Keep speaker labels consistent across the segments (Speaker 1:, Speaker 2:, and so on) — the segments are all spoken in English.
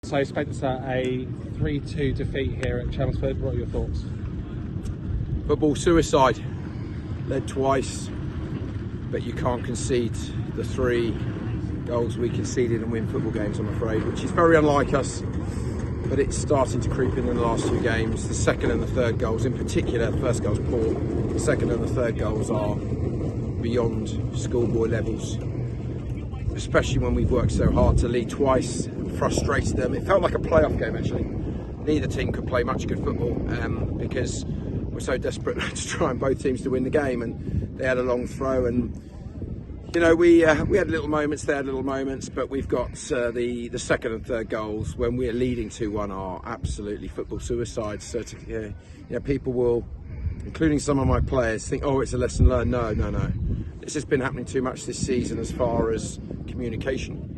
Speaker 1: So Spencer, a 3-2 defeat here at Chelmsford. What are your thoughts?
Speaker 2: Football suicide. Led twice, but you can't concede the 3 goals we conceded and win football games, I'm afraid, which is very unlike us. But it's starting to creep in the last 2 games. The second and the third goals, in particular, the first goal's poor. The second and the third goals are beyond schoolboy levels, especially when we've worked so hard to lead twice, frustrated them. It felt like a playoff game, actually. Neither team could play much good football because we're so desperate to try and both teams to win the game, and they had a long throw, and you know, we had little moments, they had little moments, but we've got the second and third goals when we're leading 2-1 are absolutely football suicide. So people will, including some of my players, think, oh, it's a lesson learned. No. This has been happening too much this season as far as communication.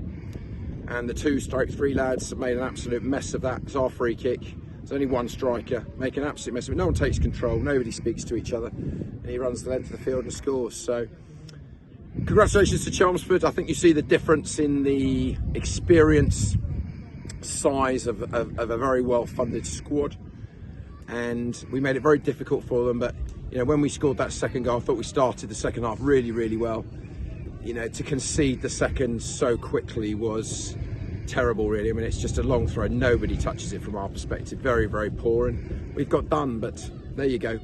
Speaker 2: And the 2/3 lads have made an absolute mess of that. It's our free kick. There's only one striker, make an absolute mess of it. No one takes control, nobody speaks to each other, and he runs the length of the field and scores. So congratulations to Chelmsford. I think you see the difference in the experience, size of a very well-funded squad, and we made it very difficult for them. But you know, when we scored that second goal, I thought we started the second half really, really well. You know, to concede the second so quickly was terrible, really. I mean, it's just a long throw. Nobody touches it from our perspective. Very, very poor, and we've got done. But there you go.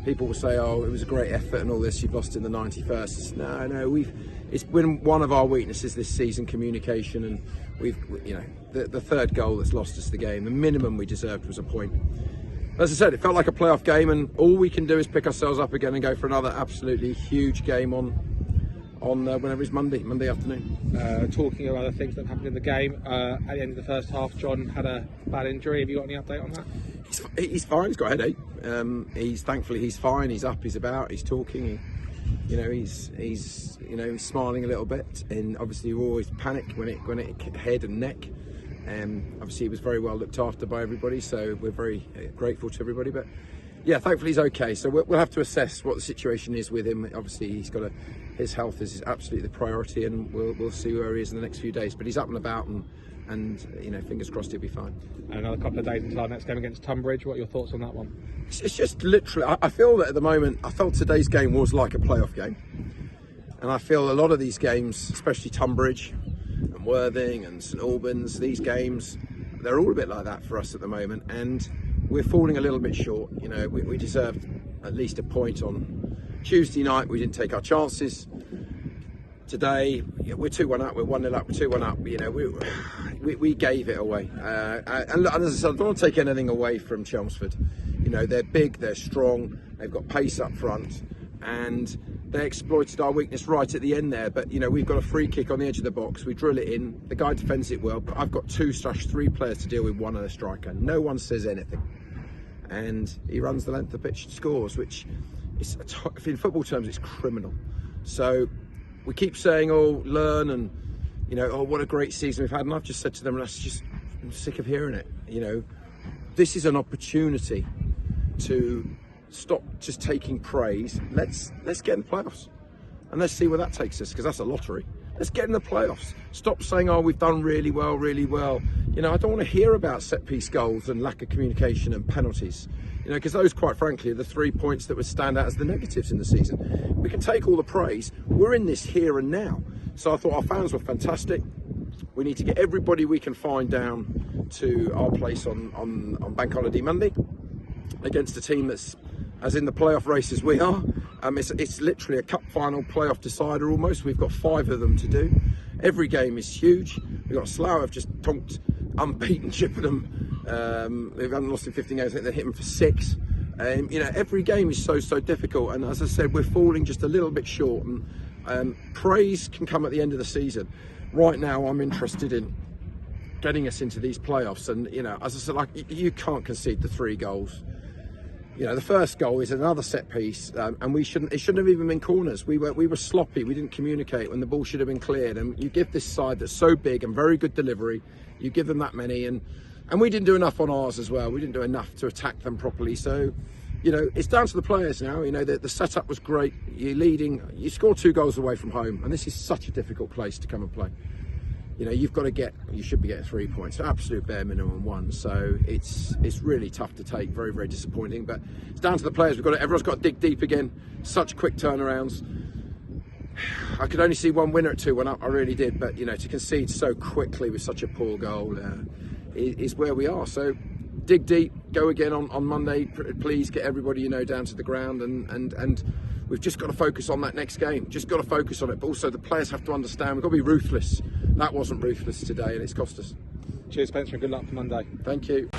Speaker 2: People will say, "Oh, it was a great effort and all this. You've lost in the 91st." No. It's been one of our weaknesses this season, communication, and the third goal that's lost us the game. The minimum we deserved was a point. As I said, it felt like a playoff game, and all we can do is pick ourselves up again and go for another absolutely huge game on whenever it's Monday afternoon.
Speaker 1: Talking of other things that happened in the game, at the end of the first half, John had a bad injury. Have you got any update on that?
Speaker 2: He's fine. He's got a headache. Thankfully he's fine. He's up. He's about. He's talking. He's smiling a little bit. And obviously we always panic when it head and neck. Obviously he was very well looked after by everybody, so we're very grateful to everybody. But yeah, thankfully he's okay. So we'll have to assess what the situation is with him. Obviously his health is absolutely the priority, and we'll see where he is in the next few days. But he's up and about, and fingers crossed he'll be fine.
Speaker 1: And another couple of days until our next game against Tunbridge. What are your thoughts on that one?
Speaker 2: It's just literally, I feel that at the moment, I felt today's game was like a playoff game, and I feel a lot of these games, especially Tunbridge and Worthing and St Albans, these games, they're all a bit like that for us at the moment, and we're falling a little bit short. We deserved at least a point on Tuesday night. We didn't take our chances. Today, we're 2-1 up, we're 1-0 up, we're 2-1 up. We gave it away. And as I said, I don't want to take anything away from Chelmsford. They're big, they're strong, they've got pace up front, and they exploited our weakness right at the end there. But we've got a free kick on the edge of the box, we drill it in, the guy defends it well, but I've got 2/3 players to deal with, one and a striker. No one says anything, and he runs the length of the pitch and scores, which is, in football terms, it's criminal. So we keep saying, oh, learn, and oh, what a great season we've had. And I've just said to them, I'm sick of hearing it. This is an opportunity to stop just taking praise. Let's get in the playoffs, and let's see where that takes us, because that's a lottery. Let's get in the playoffs. Stop saying, oh, we've done really well, really well. I don't want to hear about set piece goals and lack of communication and penalties. Because those, quite frankly, are the 3 points that would stand out as the negatives in the season. We can take all the praise. We're in this here and now. So I thought our fans were fantastic. We need to get everybody we can find down to our place on Bank Holiday Monday against a team that's as in the playoff race as we are. It's literally a cup final playoff decider almost. We've got 5 of them to do. Every game is huge. We've got Slough have just tonked unbeaten Chippenham. They've only lost in 15 games. I think they hit them for 6. Every game is so difficult, and as I said, we're falling just a little bit short, and praise can come at the end of the season. Right now I'm interested in getting us into these playoffs, and as I said, you can't concede the 3 goals. The first goal is another set piece, and it shouldn't have even been corners. We were sloppy. We didn't communicate when the ball should have been cleared. And you give this side that's so big and very good delivery, you give them that many, and we didn't do enough on ours as well. We didn't do enough to attack them properly. So, it's down to the players now. The setup was great. You're leading. You score 2 goals away from home, and this is such a difficult place to come and play. you know, you should be getting 3 points, absolute bare minimum 1. So it's really tough to take, very, very disappointing. But it's down to the players. Everyone's got to dig deep again. Such quick turnarounds. I could only see one winner at 2-1 up, I really did. But you know, to concede so quickly with such a poor goal is where we are. So dig deep, go again on Monday. Please get everybody, you know, down to the ground, and we've just got to focus on that next game. Just got to focus on it. But also the players have to understand we've got to be ruthless. That wasn't ruthless today, and it's cost us.
Speaker 1: Cheers, Spencer, and good luck for Monday.
Speaker 2: Thank you.